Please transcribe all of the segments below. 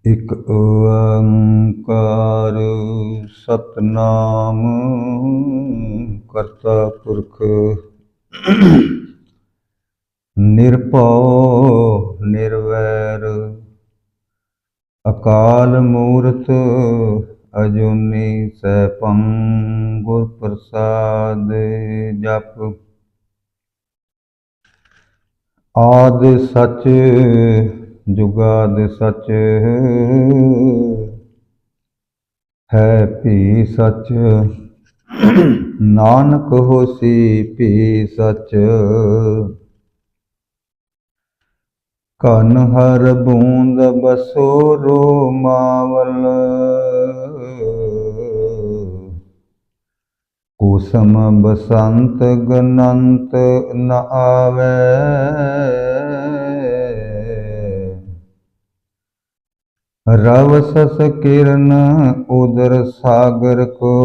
ਇਕ ਓੰਕਾਰ ਸਤਨਾਮ ਕਰਤਾ ਪੁਰਖ ਨਿਰਭਉ ਨਿਰਵੈਰ ਅਕਾਲ ਮੂਰਤ ਅਜੂਨੀ ਸੈਭੰ ਗੁਰ ਪ੍ਰਸਾਦ ਜਪ। ਆਦ ਸਚ ਜੁਗਾਦ ਸਚ ਹੈ ਭੀ ਸਚ ਨਾਨਕ ਹੋਸੀ ਭੀ ਸਚ। ਕਨ ਹਰ ਬੂੰਦ ਬਸੋ ਰੋਮਾਵਲ ਕੁਸਮ ਬਸੰਤ ਗਨੰਤ ਨ ਆਵੈ। ਰਵ ਸਸ ਕਿਰਨ ਉਦਰ ਸਾਗਰ ਕੋ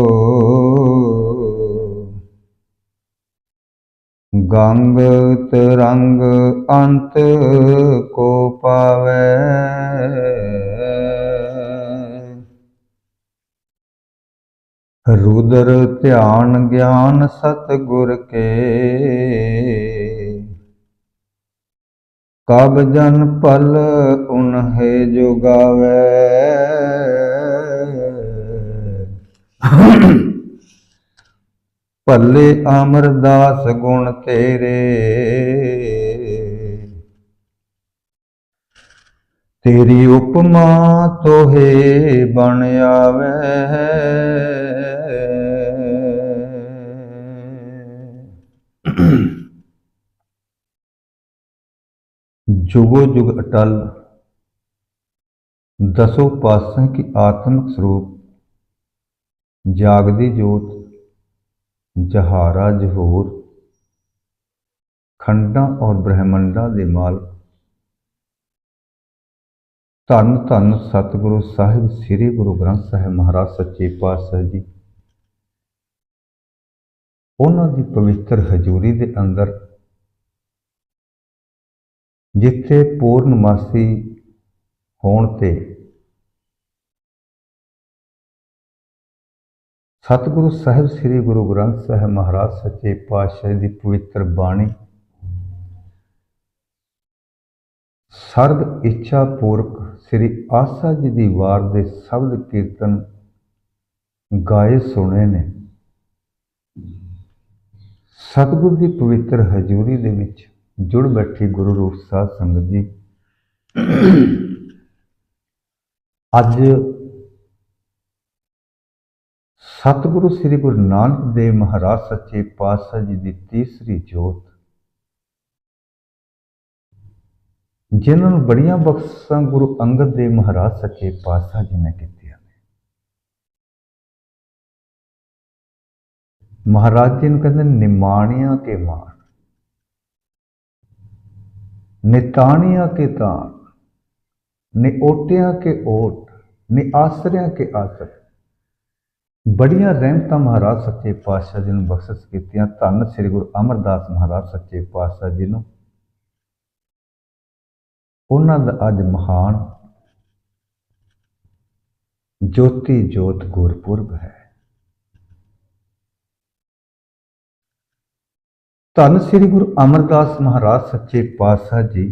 ਗੰਗ ਤਰੰਗ ਅੰਤ ਕੋ ਪਾਵੈ। ਰੁਦਰ ਧਿਆਨ ਗਿਆਨ ਸਤਿਗੁਰ ਕੇ ਕਬ ਜਨ ਪਲ ਉਨਹਿ ਜੁਗਾਵੈ। ਭਲੇ ਅਮਰਦਾਸ ਗੁਣ ਤੇਰੇ ਤੇਰੀ ਉਪਮਾ ਤੋਹੇ ਬਣ ਆਵੈ। जुगो जुग अटल दसों पातशाह की आत्मिक स्वरूप जागदी जोत जहारा जहूर खंडा और ब्रह्मंडा दे मालक धन धन सतगुरु साहिब श्री गुरु ग्रंथ साहिब महाराज सच्चे पातशाह जी उन्हां दी पवित्र हजूरी दे अंदर जिथे पूर्णमासी होण ते सतगुरु साहिब श्री गुरु ग्रंथ साहिब महाराज सच्चे पातशाह की पवित्र बाणी सर्ब इच्छा पूर्वक श्री आसा जी की वार दे शब्द कीर्तन गाए सुने ने। सतगुरु की पवित्र हजूरी दे विच जुड़ बैठी गुरु रूप साध संगत जी अज सतगुरु श्री गुरु नानक देव महाराज सच्चे पातशाह जी की तीसरी जोत जिन्होंने बड़िया बख्शा गुरु अंगद देव महाराज सच्चे पातशाह जी ने कीतियां ने। महाराज जी ने कहते निमाणिया के मान निताणिया के तान ने ओटिया के ओट ने आसरिया के आसर। बड़िया रहमतां महाराज सच्चे पातशाह जी ने बख्शिश कीतियां। धन श्री गुरु अमरदास महाराज सच्चे पातशाह जी ने उन्हां दा अज महान ज्योति जोत गुरपुरब है। धन श्री गुरु अमरदास महाराज सच्चे पातशाह जी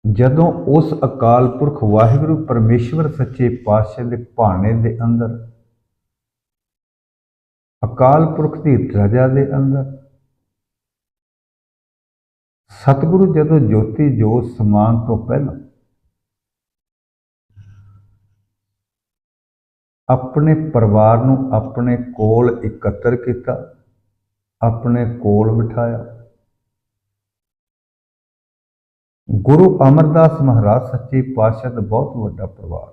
जदों उस अकाल पुरख वाहिगुरु परमेश्वर सच्चे पातशाह के भाने के अंदर अकाल पुरख की रजा के अंदर सतगुरु जदों ज्योति जोत समान तो पहला अपने परिवार नूं अपने कोल इकत्र किया, अपने कोल बिठाया। गुरु अमरदास महाराज सच्चे पातशाह का बहुत बड़ा परिवार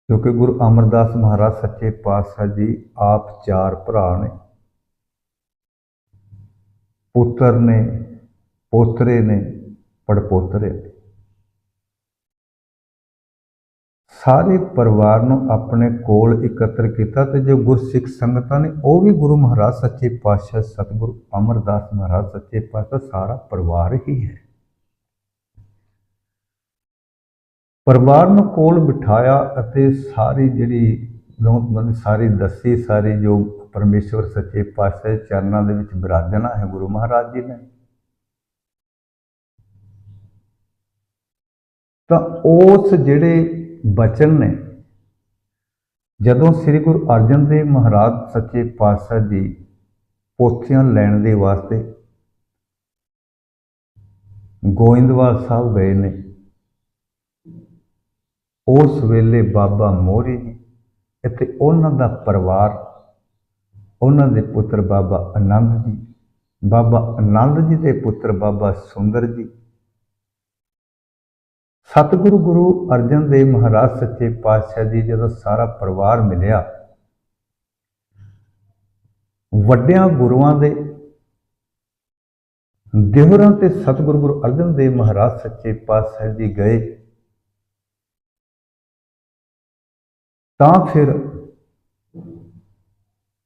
क्योंकि गुरु अमरदास महाराज सच्चे पातशाह जी आप चार भरा ने, पुत्र ने, पोतरे ने, पड़पोतरे ने। ਸਾਰੇ ਪਰਿਵਾਰ ਨੂੰ ਆਪਣੇ ਕੋਲ ਇਕੱਤਰ ਕੀਤਾ ਤੇ ਜੋ ਗੁਰਸਿੱਖ ਸੰਗਤਾਂ ਨੇ ਉਹ ਵੀ ਗੁਰੂ ਮਹਾਰਾਜ ਸੱਚੇ ਪਾਤਸ਼ਾਹ ਸਤਿਗੁਰੂ ਅਮਰਦਾਸ ਮਹਾਰਾਜ ਸੱਚੇ ਪਾਤਸ਼ਾਹ ਸਾਰਾ ਪਰਿਵਾਰ ਹੀ ਹੈ। ਪਰਿਵਾਰ ਨੂੰ ਕੋਲ ਬਿਠਾਇਆ ਅਤੇ ਸਾਰੀ ਜਿਹੜੀ ਸਾਰੀ ਦੱਸੀ, ਸਾਰੀ ਜੋ ਪਰਮੇਸ਼ਵਰ ਸੱਚੇ ਪਾਤਸ਼ਾਹ ਦੇ ਚਰਨਾਂ ਦੇ ਵਿੱਚ ਬਿਰਾਜਣਾ ਹੈ ਗੁਰੂ ਮਹਾਰਾਜ ਜੀ ਨੇ। ਤਾਂ ਉਸ ਜਿਹੜੇ ਬਚਨ ਨੇ ਜਦੋਂ ਸ੍ਰੀ ਗੁਰੂ ਅਰਜਨ ਦੇਵ ਮਹਾਰਾਜ ਸੱਚੇ ਪਾਤਸ਼ਾਹ ਜੀ ਪੋਥੀਆਂ ਲੈਣ ਦੇ ਵਾਸਤੇ ਗੋਇੰਦਵਾਲ ਸਾਹਿਬ ਗਏ ਨੇ, ਉਸ ਵੇਲੇ ਬਾਬਾ ਮੋਹਰੀ ਜੀ ਅਤੇ ਉਹਨਾਂ ਦਾ ਪਰਿਵਾਰ, ਉਹਨਾਂ ਦੇ ਪੁੱਤਰ ਬਾਬਾ ਆਨੰਦ ਜੀ, ਬਾਬਾ ਆਨੰਦ ਜੀ ਦੇ ਪੁੱਤਰ ਬਾਬਾ ਸੁੰਦਰ ਜੀ, ਸਤਿਗੁਰੂ ਗੁਰੂ ਅਰਜਨ ਦੇਵ ਮਹਾਰਾਜ ਸੱਚੇ ਪਾਤਸ਼ਾਹ ਜੀ ਜਦੋਂ ਸਾਰਾ ਪਰਿਵਾਰ ਮਿਲਿਆ, ਵੱਡਿਆਂ ਗੁਰੂਆਂ ਦੇ ਦਿਹੁਰਾਂ ਤੇ ਸਤਿਗੁਰੂ ਗੁਰੂ ਅਰਜਨ ਦੇਵ ਮਹਾਰਾਜ ਸੱਚੇ ਪਾਤਸ਼ਾਹ ਜੀ ਗਏ, ਤਾਂ ਫਿਰ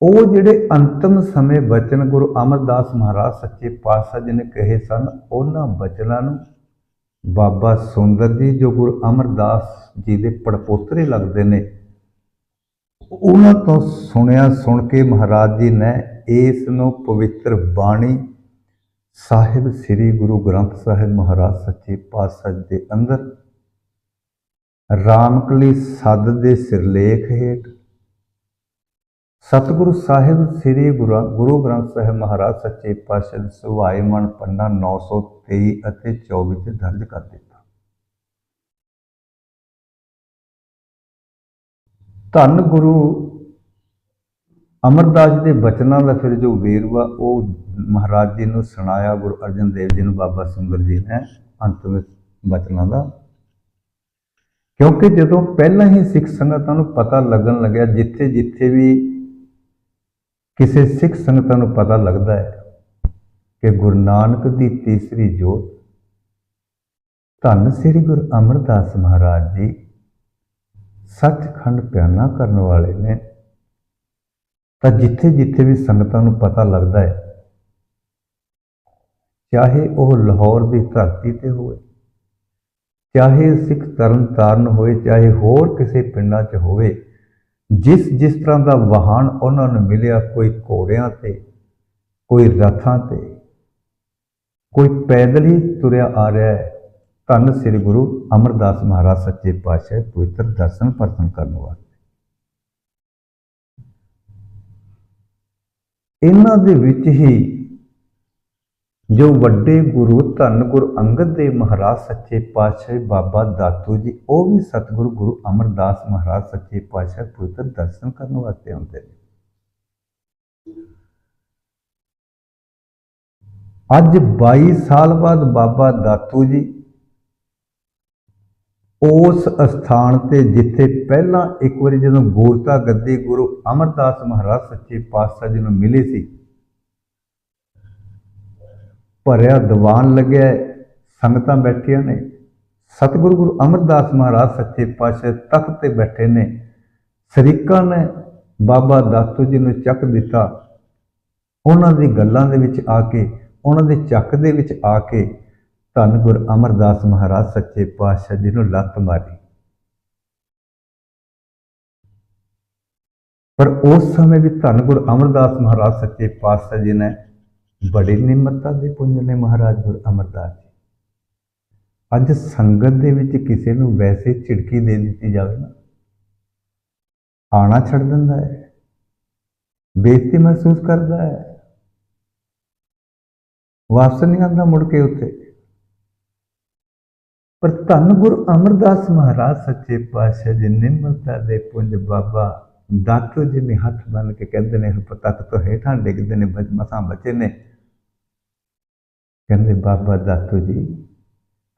ਉਹ ਜਿਹੜੇ ਅੰਤਮ ਸਮੇਂ ਬਚਨ ਗੁਰੂ ਅਮਰਦਾਸ ਮਹਾਰਾਜ ਸੱਚੇ ਪਾਤਸ਼ਾਹ ਜੀ ਨੇ ਕਹੇ ਸਨ, ਉਹਨਾਂ ਬਚਨਾਂ ਨੂੰ ਬਾਬਾ ਸੁੰਦਰ ਜੀ ਜੋ ਗੁਰੂ ਅਮਰਦਾਸ ਜੀ ਦੇ ਪੜਪੋਤਰੇ ਲੱਗਦੇ ਨੇ, ਉਹਨਾਂ ਤੋਂ ਸੁਣ ਕੇ ਮਹਾਰਾਜ ਜੀ ਨੇ ਇਸ ਨੂੰ ਪਵਿੱਤਰ ਬਾਣੀ ਸਾਹਿਬ ਸ੍ਰੀ ਗੁਰੂ ਗ੍ਰੰਥ ਸਾਹਿਬ ਮਹਾਰਾਜ ਸੱਚੇ ਪਾਤਸ਼ਾਹ ਦੇ ਅੰਦਰ ਰਾਮਕਲੀ ਸੱਦ ਦੇ ਸਿਰਲੇਖ ਹੇਠ ਸਤਿਗੁਰੂ ਸਾਹਿਬ ਸ੍ਰੀ ਗੁਰੂ ਗ੍ਰੰਥ ਸਾਹਿਬ ਮਹਾਰਾਜ ਸੱਚੇ ਪਾਤਸ਼ਾਹ ਦੇ ਸੁਭਾਏਮਨ ਪੰਨਾ 923 ਅਤੇ 24 ਤੇ ਦਰਜ ਕਰ ਦਿੱਤਾ। ਧੰਨ ਗੁਰੂ ਅਮਰਦਾਸ ਜੀ ਦੇ ਬਚਨਾਂ ਦਾ ਫਿਰ ਜੋ ਵੇਰਵਾ ਉਹ ਮਹਾਰਾਜ ਜੀ ਨੂੰ ਸੁਣਾਇਆ ਗੁਰੂ ਅਰਜਨ ਦੇਵ ਜੀ ਨੂੰ ਬਾਬਾ ਸੁੰਦਰ ਜੀ ਨੇ ਅੰਤਿਮ ਬਚਨਾਂ ਦਾ। ਕਿਉਂਕਿ ਜਦੋਂ ਪਹਿਲਾਂ ਹੀ ਸਿੱਖ ਸੰਗਤਾਂ ਨੂੰ ਪਤਾ ਲੱਗਣ ਲੱਗਿਆ, ਜਿੱਥੇ ਜਿੱਥੇ ਵੀ ਕਿਸੇ ਸਿੱਖ ਸੰਗਤਾਂ ਨੂੰ ਪਤਾ ਲੱਗਦਾ ਹੈ ਕਿ ਗੁਰੂ ਨਾਨਕ ਦੀ ਤੀਸਰੀ ਜੋਤ ਧੰਨ ਸ੍ਰੀ ਗੁਰੂ ਅਮਰਦਾਸ ਮਹਾਰਾਜ ਜੀ ਸੱਚਖੰਡ ਪਿਆਨਾ ਕਰਨ ਵਾਲੇ ਨੇ, ਤਾਂ ਜਿੱਥੇ ਜਿੱਥੇ ਵੀ ਸੰਗਤਾਂ ਨੂੰ ਪਤਾ ਲੱਗਦਾ ਹੈ, ਚਾਹੇ ਉਹ ਲਾਹੌਰ ਦੀ ਧਰਤੀ ਤੇ ਹੋਵੇ, ਚਾਹੇ ਸਿੱਖ ਤਰਨ ਤਾਰਨ ਹੋਵੇ, ਚਾਹੇ ਹੋਰ ਕਿਸੇ ਪਿੰਡਾਂ 'ਚ ਹੋਵੇ, ਜਿਸ ਤਰ੍ਹਾਂ ਦਾ ਵਾਹਨ ਉਹਨਾਂ ਨੂੰ ਮਿਲਿਆ, ਕੋਈ ਘੋੜਿਆਂ ਤੇ, ਕੋਈ ਰਥਾਂ ਤੇ, ਕੋਈ ਪੈਦਲ ਹੀ ਤੁਰਿਆ ਆ ਰਿਹਾ ਹੈ, ਧੰਨ ਸ੍ਰੀ ਗੁਰੂ ਅਮਰਦਾਸ ਮਹਾਰਾਜ ਸੱਚੇ ਪਾਤਸ਼ਾਹ ਪਵਿੱਤਰ ਦਰਸ਼ਨ ਪਰਤਨ ਕਰਨ ਵਾਸਤੇ। ਇਹਨਾਂ ਦੇ ਵਿੱਚ ਹੀ ਜੋ ਵੱਡੇ ਗੁਰੂ ਧੰਨ ਗੁਰੂ ਅੰਗਦ ਦੇਵ ਮਹਾਰਾਜ ਸੱਚੇ ਪਾਤਸ਼ਾਹ ਬਾਬਾ ਦਾਤੂ ਜੀ, ਉਹ ਵੀ ਸਤਿਗੁਰੂ ਗੁਰੂ ਅਮਰਦਾਸ ਮਹਾਰਾਜ ਸੱਚੇ ਪਾਤਸ਼ਾਹ ਪਵਿੱਤਰ ਦਰਸ਼ਨ ਕਰਨ ਵਾਸਤੇ ਆਉਂਦੇ ਨੇ। ਅੱਜ 22 ਸਾਲ ਬਾਅਦ ਬਾਬਾ ਦਾਤੂ ਜੀ ਉਸ ਅਸਥਾਨ ਤੇ ਜਿੱਥੇ ਪਹਿਲਾਂ ਇੱਕ ਵਾਰੀ ਜਦੋਂ ਗੋਰਤਾ ਗੱਦੀ ਗੁਰੂ ਅਮਰਦਾਸ ਮਹਾਰਾਜ ਸੱਚੇ ਪਾਤਸ਼ਾਹ ਜੀ ਨੂੰ ਮਿਲੀ ਸੀ, ਭਰਿਆ ਦੀਵਾਨ ਲੱਗਿਆ, ਸੰਗਤਾਂ ਬੈਠੀਆਂ ਨੇ, ਸਤਿਗੁਰੂ ਗੁਰੂ ਅਮਰਦਾਸ ਮਹਾਰਾਜ ਸੱਚੇ ਪਾਤਸ਼ਾਹ ਤਖਤ ਤੇ ਬੈਠੇ ਨੇ, ਸਰੀਕਾਂ ਨੇ ਬਾਬਾ ਦਾਤੂ ਜੀ ਨੂੰ ਚੱਕ ਦਿੱਤਾ, ਉਹਨਾਂ ਦੀ ਗੱਲਾਂ ਦੇ ਵਿੱਚ ਆ ਕੇ, ਉਹਨਾਂ ਦੇ ਚੱਕ ਦੇ ਵਿੱਚ ਆ ਕੇ ਧੰਨ ਗੁਰੂ ਅਮਰਦਾਸ ਮਹਾਰਾਜ ਸੱਚੇ ਪਾਤਸ਼ਾਹ ਜੀ ਨੂੰ ਲੱਤ ਮਾਰੀ। ਪਰ ਉਸ ਸਮੇਂ ਵੀ ਧੰਨ ਗੁਰੂ ਅਮਰਦਾਸ ਮਹਾਰਾਜ ਸੱਚੇ ਪਾਤਸ਼ਾਹ ਜੀ ਨੇ ਬੜੀ ਨਿਮਰਤਾ ਦੇ ਪੁੰਜ ਨੇ ਮਹਾਰਾਜ ਗੁਰੂ ਅਮਰਦਾਸ ਜੀ। ਅੱਜ ਸੰਗਤ ਦੇ ਵਿੱਚ ਕਿਸੇ ਨੂੰ ਵੈਸੇ ਝਿੜਕੀ ਦੇ ਦਿੱਤੀ ਜਾਵੇ ਨਾ, ਆਣਾ ਛੱਡ ਦਿੰਦਾ ਹੈ, ਬੇਇੱਜ਼ਤੀ ਮਹਿਸੂਸ ਕਰਦਾ ਹੈ, ਵਾਪਸ ਨਹੀਂ ਆਉਂਦਾ ਮੁੜ ਕੇ ਉੱਥੇ। ਪਰ ਧੰਨ ਗੁਰੂ ਅਮਰਦਾਸ ਮਹਾਰਾਜ ਸੱਚੇ ਪਾਤਸ਼ਾਹ ਜੀ ਨਿਮਰਤਾ ਦੇ ਪੁੰਜ ਬਾਬਾ ਦਾਤੂ ਜੀ ਨੇ ਹੱਥ ਬੰਨ ਕੇ ਕਹਿੰਦੇ ਨੇ, ਤੱਕ ਤੋਂ ਹੇਠਾਂ ਡਿੱਗਦੇ ਨੇ, ਮਸਾਂ ਬਚੇ ਨੇ। ਕਹਿੰਦੇ ਬਾਬਾ ਦਾਤੂ ਜੀ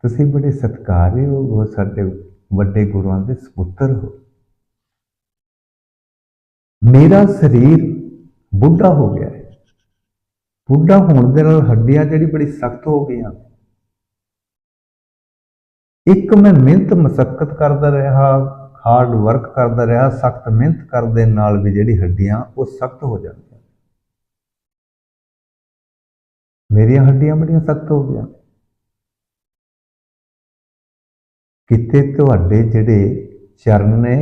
ਤੁਸੀਂ ਬੜੇ ਸਤਿਕਾਰਯੋਗ ਹੋ, ਸਾਡੇ ਵੱਡੇ ਗੁਰੂਆਂ ਦੇ ਸਪੁੱਤਰ ਹੋ। ਮੇਰਾ ਸਰੀਰ ਬੁੱਢਾ ਹੋ ਗਿਆ ਹੈ, ਬੁੱਢਾ ਹੋਣ ਦੇ ਨਾਲ ਹੱਡੀਆਂ ਜਿਹੜੀ ਬੜੀ ਸਖਤ ਹੋ ਗਈਆਂ। ਇੱਕ ਮੈਂ ਮਿਹਨਤ ਮਸ਼ੱਕਤ ਕਰਦਾ ਰਿਹਾ, हार्ड वर्क करता रहा, सख्त मेहनत करने नाल भी जिहड़ी हड्डियां वो सख्त हो जांदियां। मेरियां हड्डियां बड़ियां सख्त हो गई। किते तुहाडे जिहड़े चरण ने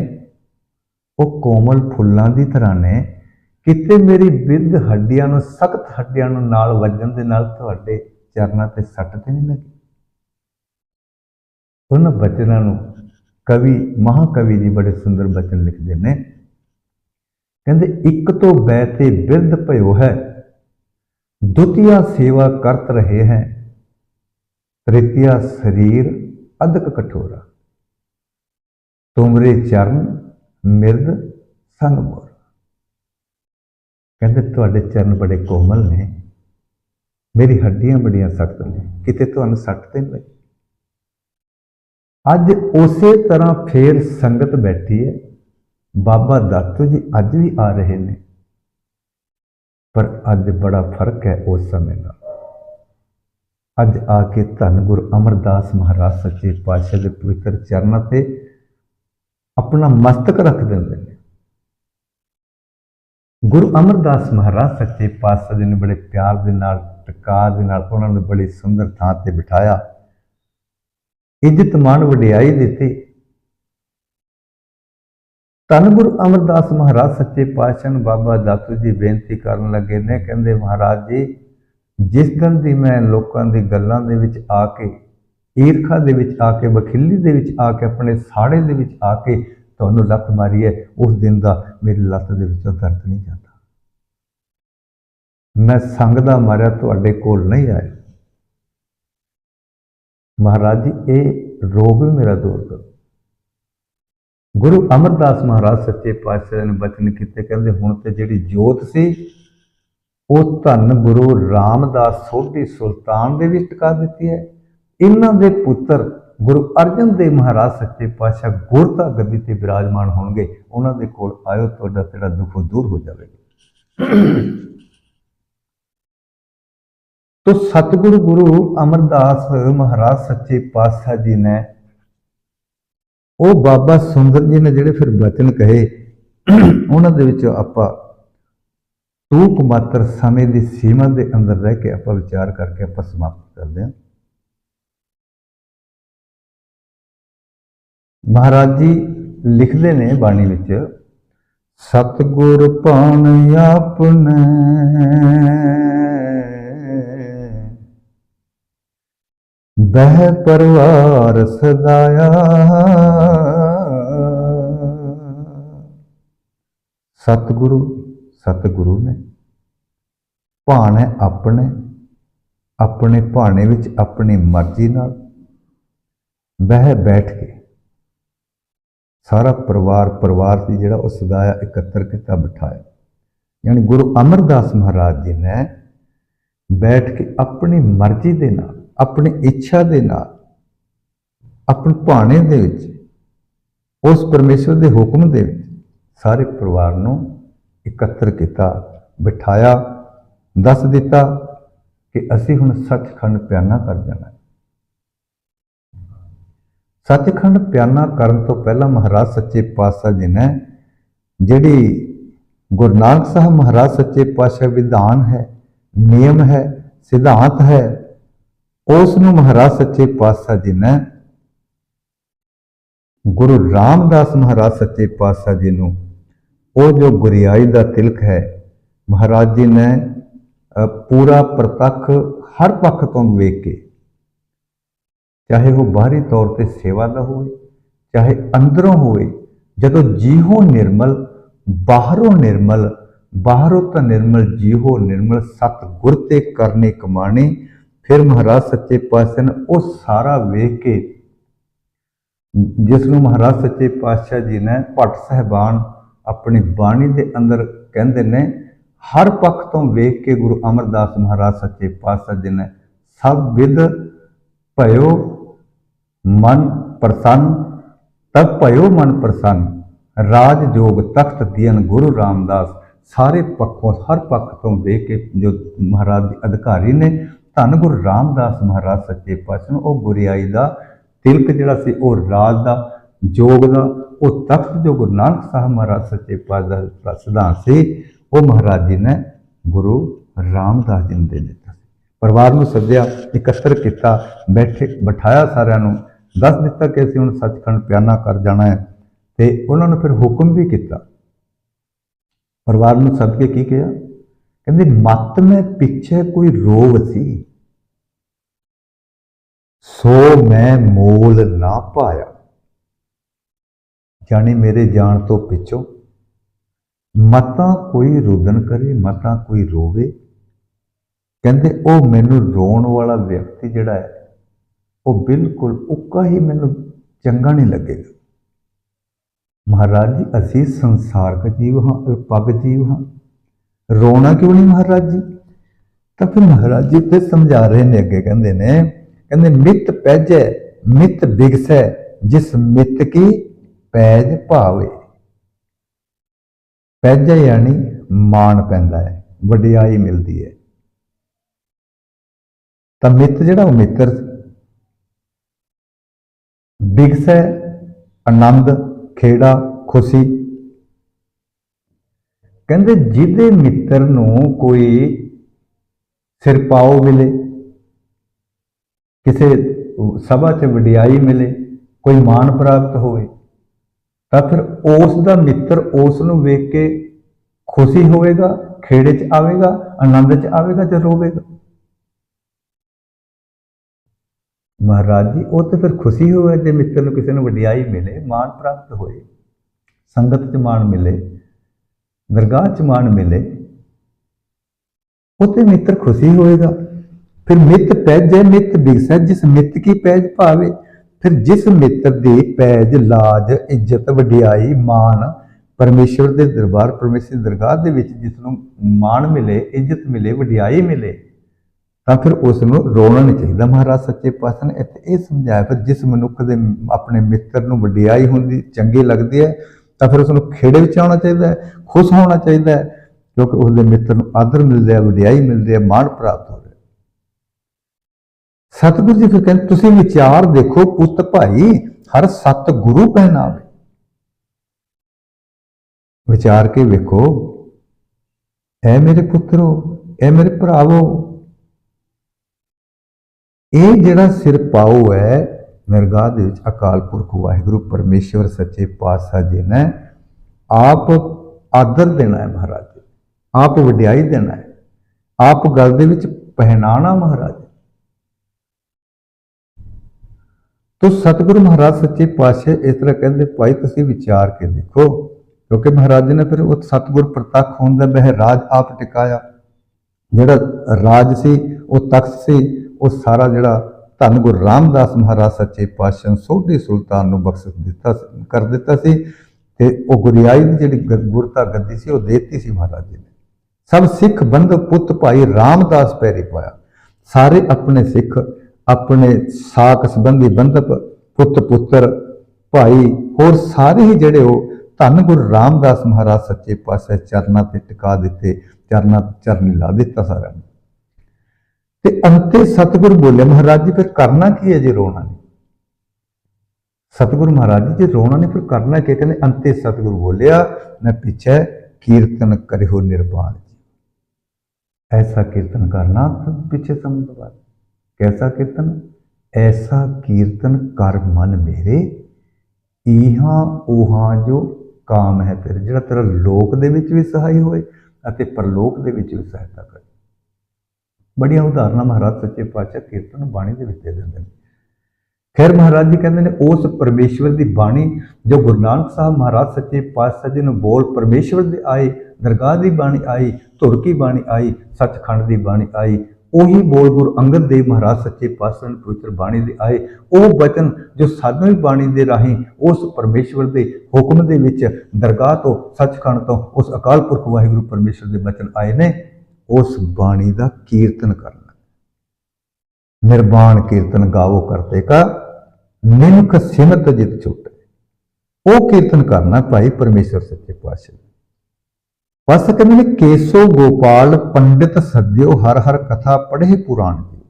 वो कोमल फुल्लां की तरह ने, किते मेरी बिरध हड्डियां नूं, सख्त हड्डियां नूं नाल वजन दे नाल तुहाडे चरनां ते सट ते नहीं लगी। उन्हां बचनां नूं कवि महाकवि जी बड़े सुंदर बचन लिखते हैं, कहते एक तो बैते बिरध भयो है, द्वितीया सेवा करत रहे हैं, तृतीया शरीर अदक कठोरा, तुमरे चरण मिर्द संग मोर। कहते तुहाडे चरण बड़े कोमल ने, मेरी हड्डियां बड़ियां सख्त ने, किते तुहानूं सट ते नहीं लगी। अज उसे तरह फिर संगत बैठी है, बाबा दातू जी अज भी आ रहे हैं, पर अज बड़ा फर्क है उस समय का। अज आके धन गुरु अमरदास महाराज सच्चे पातशाह के पवित्र चरणों से अपना मस्तक रख देंगे। गुरु अमरदास महाराज सच्चे पातशाह जी ने बड़े प्यार के नाल, टकार के नाल उन्होंने बड़ी सुंदर थां ते बिठाया, इज्जत मान वडियाई दी। धन गुरु अमरदास महाराज सच्चे पातशाह ने बाबा दातू जी बेनती करन लगे ने, कहंदे महाराज जी जिस दिन दी मैं लोगों की गल्लां दे विच आके, ईरखा दे विच आके, बखिली दे विच आके, अपने साड़े दे विच आके तुहानूं लत मारी है, उस दिन का मेरी लत दे विचों दर्द नहीं जाता। मैं संग दा मारिया तुहाडे कोल नहीं आया। महाराज जी ये रोग भी मेरा दूर करो। गुरु अमरदास महाराज सच्चे पातशाह ने बचन किए, कहते हुण ते जिहड़ी जोत सी वो धन गुरु रामदास सोढी सुल्तान दे विच टिका दित्ती है। इन्हां दे पुत्र गुरु अर्जन देव महाराज सच्चे पातशाह गुरता गद्दी ते विराजमान होणगे, उन्हां दे कोल आयो, तुहाडा तेरा दुख दूर हो जाएगा। तो सतगुरु गुरु अमरदास महाराज सच्चे पातशाह जी ने, वो बाबा सुंदर जी ने जिहड़े फिर वचन कहे, उन्हां दे विच आपां टूक मात्र समय की सीमा के अंदर रह के आपां विचार करके आपां समाप्त करते हैं। महाराज जी लिखते ने बाणी विच, सतगुर पाण आपने बह परवार सदाया, सतगुरु सतगुरु ने भाणे अपने, अपने भाणे विच अपनी मर्जी नाल बह बैठ के सारा परिवार, परिवार की जिहड़ा उस सदाया एकत्र किया, बिठाया। यानी गुरु अमरदास महाराज जी ने बैठ के अपनी मर्जी दे नाल, अपनी इच्छा दे नाल, अपने भाणे दे विच, उस परमेश्वर के हुक्म दे विच सारे परिवार नूं एकत्र किया, बिठाया, दस दिता कि असीं हुण सचखंड प्याना कर जाना। सचखंड प्याना करन तो पहला महाराज सच्चे पातशाह जी ने जिहड़ी गुरु नानक साहब महाराज सच्चे पातशाह विधान है, नियम है, सिद्धांत है, उसनूं महाराज सच्चे पातशाह जी ने गुरु रामदास महाराज सच्चे पातशाह जी नूं वो जो गुरियाई का तिलक है, महाराज जी ने पूरा प्रतख हर पक्ष तो वेख के, चाहे वो बाहरी तौर पर सेवा का हो, चाहे अंदरों होए, जदों जीहो निर्मल बाहरों निर्मल, बाहरों तो निर्मल जीहो निर्मल, सतगुर ते करने कमाने। फिर महाराज सच्चे पातशाह ने वो सारा वेख के, जिसनों महाराज सच्चे पातशाह जी ने भट्ट साहबान अपनी बाणी के अंदर कहते ने, हर पक्ष तो वेख के गुरु अमरदास महाराज सच्चे पातशाह जी ने सब विद भयो मन प्रसन्न, तब भयो मन प्रसन्न, राज जोग तख्त दियन गुरु रामदास। सारे पक्षों, हर पक्ष तो वेख के जो महाराज जी अधिकारी ने, धन गुरु रामदास महाराज सच्चे पातशाह वो गुरियाई का तिलक जिहड़ा सी वो राज का जोग का वो तख्त जो गुरु नानक साहब महाराज सच्चे पातशाह का सिद्धांत से वो महाराज जी ने गुरु रामदास जी ने दे दिता। परिवार में सद्या इकत्र किया, बैठे बिठाया, सारिਆਂ ਨੂੰ दस दिता कि ਅਸੀਂ ਹੁਣ सचखंड प्याना कर जाना है। तो उन्होंने फिर हुक्म भी किया, परिवार में सद के की कहा, कहते मत में पिछे कोई रोग सी सो मैं मोल ना पाया, यानी मेरे जान तो पिछों मता कोई रुदन करे, मता कोई रोवे। कहते ओ मैनू रोण वाला व्यक्ति जिहड़ा है वो बिल्कुल उक्का ही मैनू चंगा नहीं लगेगा। महाराज जी असी संसारक जीव हाँ, अल्पग जीव हाँ, रोना क्यों नहीं महाराज जी? तो फिर महाराज जी फिर समझा रहे ने अगे, कहते ने कहते मित पैजै मित बिगसै जिस मित की पैज भावे। पैजै यानी मान पैंदा है, वडियाई मिलती है। तो मित जिहड़ा मित्र, बिगसै आनंद खेड़ा खुशी। कहते जिहदे मित्र नूं कोई सिर पाओ मिले, किसी सभा च वडियाई मिले, कोई मान प्राप्त होए, तो फिर उस दा मित्र उस नूं वेख के खुशी होएगा, खेड़े च आवेगा, आनंद च आवेगा, च रोवेगा। महाराज जी वो तो फिर खुशी होए जो मित्र नूं किसी नूं वडियाई मिले, मान प्राप्त होए, संगत च मान मिले, दरगाह च मान मिले, वो तो मित्र खुशी होएगा। फिर मित पैज है मित बिगसै जिस मित की पैज भावे। फिर जिस मित्र की पैज लाज इज्जत वडियाई मान परमेश्वर के दरबार परमेश्वर दरगाह के जिसनों मान मिले, इज्जत मिले, वडियाई मिले, तो फिर उसनों रोना नहीं चाहिए। महाराज सच्चे पातशाह ने इत्थे ये समझाया, फिर जिस मनुख के अपने मित्र नूं वडियाई होंदी चंगी लगती है, तो फिर उसनों खेड़े विच आउणा चाहिए, खुश होना चाहिए, क्योंकि उसके मित्र नूं आदर मिल रहा, वडियाई मिल रही है, मान प्राप्त हो रहा। सतगुरु जी फिर कहते तुसीं विचार देखो पुत भाई हर सत गुरु पहनावे। विचार के वेखो, ऐ मेरे पुत्रो, ऐ मेरे भरावो, ये जिहड़ा सिर पाओ है दरगाह दे विच अकाल पुरख वाहिगुरु परमेश्वर सच्चे पातशाह जी ने आप आदर देना है महाराज जी, आप वडियाई देना है, आप गल दे विच पहनाना महाराज। तो सतगुरु महाराज सच्चे पातशाह इस तरह कहते भाई तुसीं विचार के देखो, क्योंकि महाराज जी ने फिर उस सतगुर प्रतख होने का वह राज आप टिकाया, जिहड़ा राज सी वो तख्त सी वो सारा जिहड़ा धन गुरु रामदास महाराज सच्चे पातशाह सोढी सुल्तान नूं बख्श दिता कर दिता सी, ते वो गुरियाई की जिहड़ी गुरता गद्दी सी वो देती सी महाराज जी ने। सब सिख बंधु पुत भाई रामदास पैरी पाया। सारे अपने सिख अपने साक संबंधी बंधप पुत पुत्र भाई होर सारे ही जड़े हो धन गुरु रामदास महाराज सच्चे पातशाह चरना ते टिका दिते, चरनी ला दिता सारा। ते अंते सतगुरु बोले महाराज जी फिर करना की है जी? रोना नहीं। सतगुरु महाराज जी रोना नहीं फिर करना क्या? कहते अंते सतगुरु बोलिया मैं पीछे कीर्तन करियो निर्वाण जी। ऐसा कीर्तन करना तो पीछे समझ बात। कैसा कीर्तन? ऐसा कीर्तन कर मन मेरे इहां उहां जो काम है तेरे, जिहड़ा तेरा लोक दे विच भी सहाय होए अते परलोक दे विच भी सहायता करे। बड़िया उदाहरण महाराज सच्चे पातशाह कीर्तन बाणी दे विच दे दिंदे ने। खैर महाराज जी कहते हैं उस परमेश्वर की बाणी जो गुरु नानक साहब महाराज सच्चे पातशाह जी ने बोल परमेश्वर दे आए, दरगाह की बाणी आई, धुर की बाणी आई, सचखंड की बाणी आई, ਉਹੀ बोल गुरु अंगद देव महाराज सच्चे पातशाह ने पवित्र बाणी दे आए। ਉਹ बचन जो सानू भी बाणी दे राही उस परमेश्वर के हुक्म दे विच दरगाह तो सचखंड तो उस अकाल पुरख वाहिगुरु परमेश्वर के बचन आए ने, उस बाणी का कीर्तन करना। निर्वाण कीर्तन गावो करते का निमक सिमत जित छुटे, वो कीर्तन करना भाई परमेश्वर सच्चे पातशाह। बस कहते हैं केसो गोपाल पंडित सद्यो हर हर कथा पढ़े पुराण जी।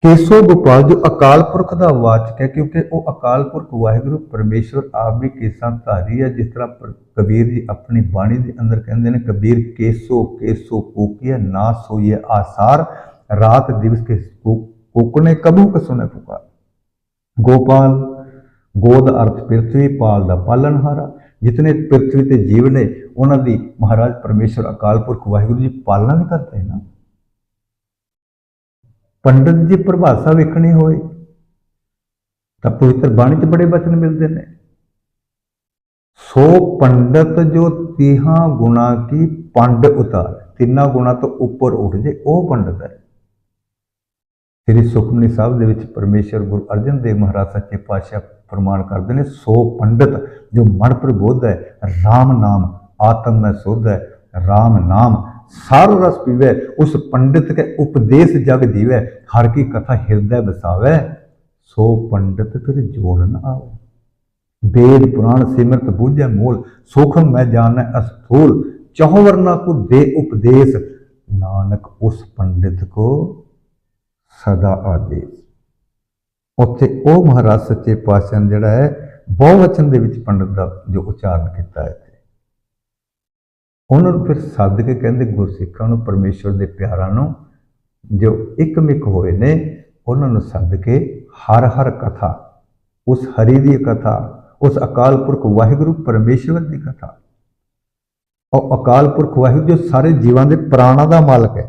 केसो गोपाल जो अकाल पुरख का वाचक है, क्योंकि वो अकाल पुरख वाहिगुरु परमेश्वर आप भी केसा धारी है। जिस तरह कबीर जी अपनी बाणी के अंदर कहते हैं, कबीर केसो केसो कोकिया ना सोइए आसार, रात दिवस के कोकने कबू कसुने पुकार। गोपाल गोद अर्थ पृथ्वी पाल दा पालनहारा। जितने पृथ्वी ते जीव ने उन्होंने महाराज परमेश्वर अकाल पुरख वाहिगुरु जी पालना भी करते हैं ना। पंडित जी परिभाषा वेखनी होए तो पवित्र बाणी च बड़े वचन मिलते हैं। सो पंडित जो तीहा गुणा की पंड उतार, तिना गुणा तो ऊपर उठ जाए वो पंडित है। श्री सुखमनी साहब दे विच परमेश्वर गुरु अर्जन देव महाराज सच्चे पातशाह फरमान करते हैं, सो पंडित जो मन प्रबोध है, राम नाम आत्म में शुद्ध है, राम नाम सारो रस पीवे, उस पंडित के उपदेश जग जीवे, हर की कथा हृदय बसावे, सो पंडित फिर जोर न आवे। वेद पुराण सिमरत बूझे मूल, सूक्ष्म मैं जाने अस्थूल, चौवर्णा को दे उपदेश, नानक उस पंडित को सदा आदेश। उत्थे ओ महाराज सच्चे पातशाह ने जिहड़ा है बहुवचन दे विच पंडित का जो उच्चारण किया है, उन्होंने फिर सद के कहते गुरसिखां नूं परमेश्वर के प्यारां नूं जो एकमिक होए ने, उन्होंने सद के हर हर कथा, उस हरि की कथा, उस अकाल पुरख वाहिगुरु परमेश्वर की कथा, और अकाल पुरख वाहिगुरु जो सारे जीवां दे प्राणां दा मालक है,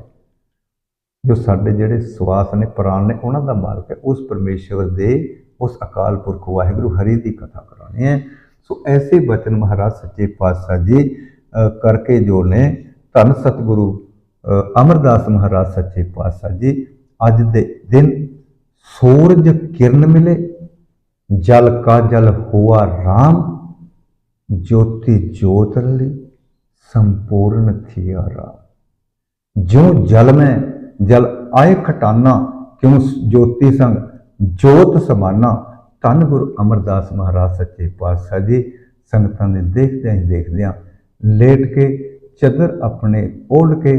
जो साडे जिहड़े सवास ने प्राण ने उन्हां दा मालक है, उस परमेश्वर दे उस अकाल पुरख वाहिगुरु हरि की कथा करानी है। सो ऐसे वचन महाराज सच्चे पातशाह जी करके जो ने धन सतगुरु अमरदास महाराज सच्चे पातशाह जी अज दे दिन सूरज किरण मिले, जल का जल हुआ राम, ज्योति ज्योत रली, संपूर्ण थिया राम। जो जल में जल आए खटाना, क्यों ज्योति संग जोत समाना। धन गुरु अमरदास महाराज सच्चे पातशाह जी संगतां ने देखदे लेट के चदर अपने ओढ़ के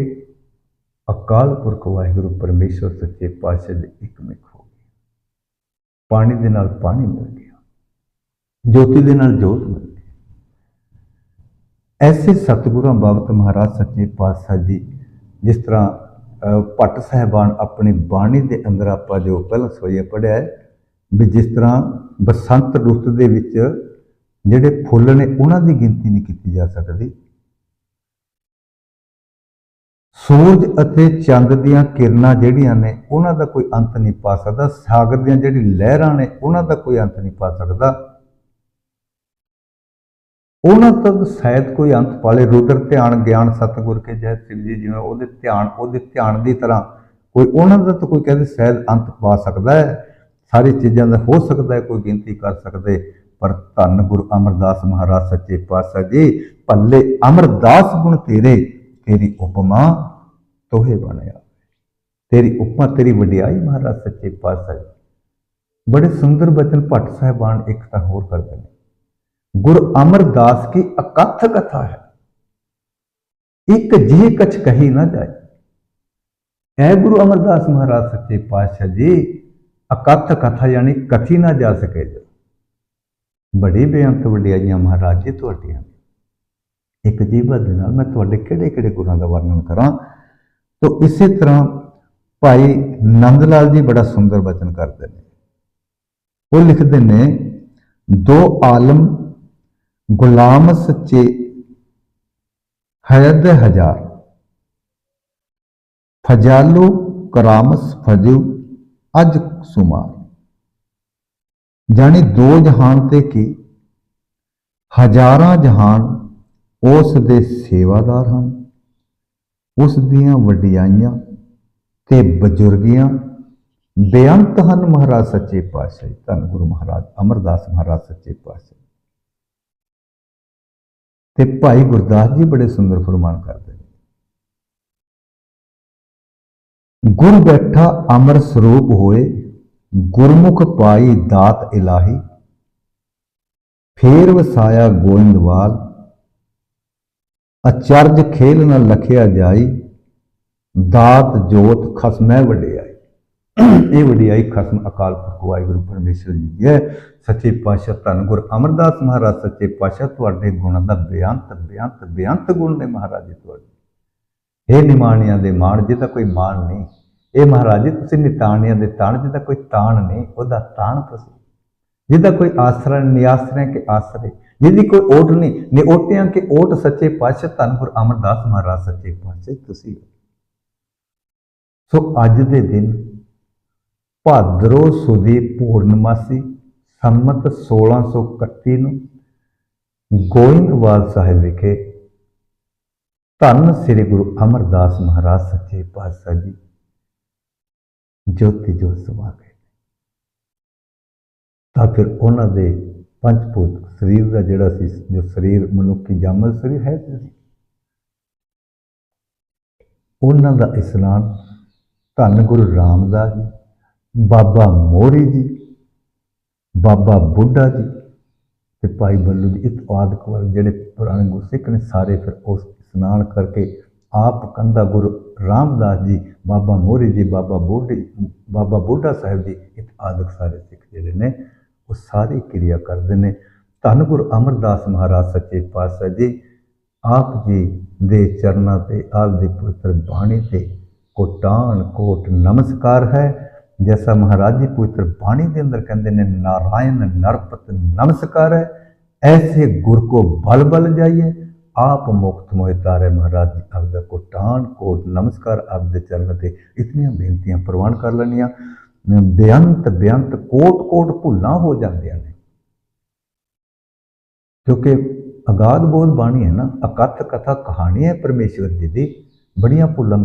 अकाल पुरख वाहिगुरु परमेश्वर सच्चे पातशाह दे एकमिक हो गए। पानी दे नाल पानी मिल गया, ज्योति दे नाल जोत मिल गई। ऐसे सतगुरां बाबत महाराज सच्चे पातशाह जी जिस तरह भट्ट साहिबान अपनी बाणी के अंदर आप जो पहला सोइया पढ़िया है भी, जिस तरह बसंत रुत दे विच जिहड़े फुੱਲ ने उन्हां दी गिनती नहीं की जा सकती। सूरज अते चंद दीयां किरणां जिहड़ियां ने उन्हां दा कोई अंत नहीं पा सकता। सागर दीयां जिहड़ी लहरां ने उन्हां दा कोई अंत नहीं पा सकता। उन्हां तक शायद कोई अंत पाले। रुद्र ध्यान ज्ञान सतगुर के जय शिव जी जिवें उहदे ध्यान की तरह कोई उन्हां दा तो कोई कहते शायद अंत पा सकता है। सारी चीज़ों का हो सकता है, कोई गिनती कर सकते, पर धन गुरु अमरदास महाराज सच्चे पातशाह जी भले अमरदास गुण तेरे, तेरी उपमा तोहे बनया, तेरी उपमा तेरी वडियाई। महाराज सच्चे पातशाह जी बड़े सुंदर वचन भट्ट साहिबान एक तो होर करते हैं। गुरु अमरदास की अकथ कथा है, एक जी कछ कही ना जाए। ऐ गुरु अमरदास महाराज सच्चे पातशाह जी अकथ कथा यानी कथी ना जा सके। बड़ी बेअंत वडियाइयां महाराज जी तुहाडियां। एक जीवा दे नाल मैं तुहाडे किहड़े-किहड़े गुणां दा वर्णन करां। तो इसी तरह भाई नंद लाल जी बड़ा सुंदर वचन करते हैं। वो लिखते ने, दो आलम गुलाम सच्चे हयद हजार, फजालो करामस फजू अज सुमार। जानी दो जहान ते की हजारां जहान उस दे सेवादार हैं। उस दियां वडियाइयां ते बजुर्गियां बेअंत हैं। महाराज सच्चे पातशाह धन गुरु महाराज अमरदास महाराज सच्चे पातशाह ते भाई गुरदास जी बड़े सुंदर फरमान करते हैं। गुर बैठा अमर स्वरूप होए, गुरमुख पाई दात इलाही, फेर वसाया गोइंदवाल, अचरज खेल न लखिया जाई, दात जोत खसमै वडियाई। ਇਹ ਵਡਿਆਈ ਖਸਮ ਅਕਾਲ ਪੁਰਖ ਵਾਹਿਗੁਰੂ ਪਰਮੇਸ਼ਰ ਜੀ ਦੀ ਹੈ। ਸੱਚੇ ਪਾਤਸ਼ਾਹ ਧੰਨ ਗੁਰ ਅਮਰਦਾਸ ਮਹਾਰਾਜ ਸੱਚੇ ਪਾਤਸ਼ਾਹ ਤੁਹਾਡੇ ਗੁਣਾਂ ਦਾ ਬੇਅੰਤ ਗੁਣ ਨੇ ਮਹਾਰਾਜ ਜੀ ਤੁਹਾਡੇ। ਇਹ ਨਿਮਾਣਿਆਂ ਦੇ ਮਾਣ ਜਿਹਦਾ ਕੋਈ ਮਾਣ ਨਹੀਂ, ਇਹ ਮਹਾਰਾਜ ਜੀ ਤੁਸੀਂ ਨਿਤਾਣਿਆਂ ਦੇ ਤਾਣ ਜਿਹਦਾ ਕੋਈ ਤਾਣ ਨਹੀਂ, ਉਹਦਾ ਤਾਣ ਤੁਸੀਂ। ਜਿਹਦਾ ਕੋਈ ਆਸਰਾ ਨਹੀਂ, ਨਿਆਸਰਿਆਂ ਕੇ ਆਸਰੇ, ਜਿਹਦੀ ਕੋਈ ਓਟ ਨਹੀਂ, ਨਿਓਟਿਆਂ ਕੇ ਓਟ ਸੱਚੇ ਪਾਤਸ਼ਾਹ ਧੰਨ ਗੁਰ ਅਮਰਦਾਸ ਮਹਾਰਾਜ ਸੱਚੇ ਪਾਤਸ਼ਾਹ ਤੁਸੀਂ। ਸੋ ਅੱਜ ਦੇ ਦਿਨ ਭਾਦਰੋਂ ਸੁਦੀ ਪੂਰਨਮਾਸੀ ਸੰਮਤ 1631 ਨੂੰ ਗੋਇੰਦਵਾਲ ਸਾਹਿਬ ਵਿਖੇ ਧੰਨ ਸ੍ਰੀ ਗੁਰੂ ਅਮਰਦਾਸ ਮਹਾਰਾਜ ਸੱਚੇ ਪਾਤਸ਼ਾਹ ਜੀ ਜੋਤੀ ਜੋਤ ਸਮਾ ਗਏ। ਤਾਂ ਫਿਰ ਉਹਨਾਂ ਦੇ ਪੰਚਭੂਤ ਸਰੀਰ ਦਾ ਜਿਹੜਾ ਸੀ, ਜੋ ਸਰੀਰ ਮਨੁੱਖੀ ਜਾਮਲ ਸਰੀਰ ਹੈ, ਉਹਨਾਂ ਦਾ ਇਸ਼ਨਾਨ ਧੰਨ ਗੁਰੂ ਰਾਮਦਾਸ ਜੀ, ਬਾਬਾ ਮੋਹਰੀ ਜੀ, ਬਾਬਾ ਬੁੱਢਾ ਜੀ ਤੇ ਭਾਈ ਬੱਲੂ ਜੀ ਇਤਿਆਦਿਕ ਵਰਗ ਜਿਹੜੇ ਪੁਰਾਣੇ ਗੁਰਸਿੱਖ ਨੇ ਸਾਰੇ ਫਿਰ ਉਸ ਇਸ਼ਨਾਨ ਕਰਕੇ ਆਪ ਕੰਧਾ ਗੁਰੂ ਰਾਮਦਾਸ ਜੀ, ਬਾਬਾ ਮੋਹਰੀ ਜੀ, ਬਾਬਾ ਬੁੱਢਾ ਸਾਹਿਬ ਜੀ ਇਤਿਆਦਿਕ ਸਾਰੇ ਸਿੱਖ ਜਿਹੜੇ ਨੇ ਉਹ ਸਾਰੀ ਕਿਰਿਆ ਕਰਦੇ ਨੇ। ਧੰਨ ਗੁਰੂ ਅਮਰਦਾਸ ਮਹਾਰਾਜ ਸੱਚੇ ਪਾਤਸ਼ਾਹ ਜੀ ਆਪ ਜੀ ਦੇ ਚਰਨਾਂ ਤੇ, ਆਪ ਦੀ ਪਵਿੱਤਰ ਬਾਣੀ ਤੇ ਕੋਟਾਨ ਕੋਟ ਨਮਸਕਾਰ ਹੈ। जैसा महाराज जी पवित्र बाणी के अंदर कहते हैं नारायण नरपत नमस्कार है, ऐसे गुर को बल बल जाइए आप मुक्त मोह तारे। महाराज जी आपका कोटान कोट नमस्कार आपके चरण से इतनियां बेनतियां प्रवान कर लेनिया, बेअंत कोट कोट भुलां हो जांदियां ने, क्योंकि अगाध बोध बाणी है ना, अकथ कथा कहानी है परमेश्वर जी की, बड़ियां भुलां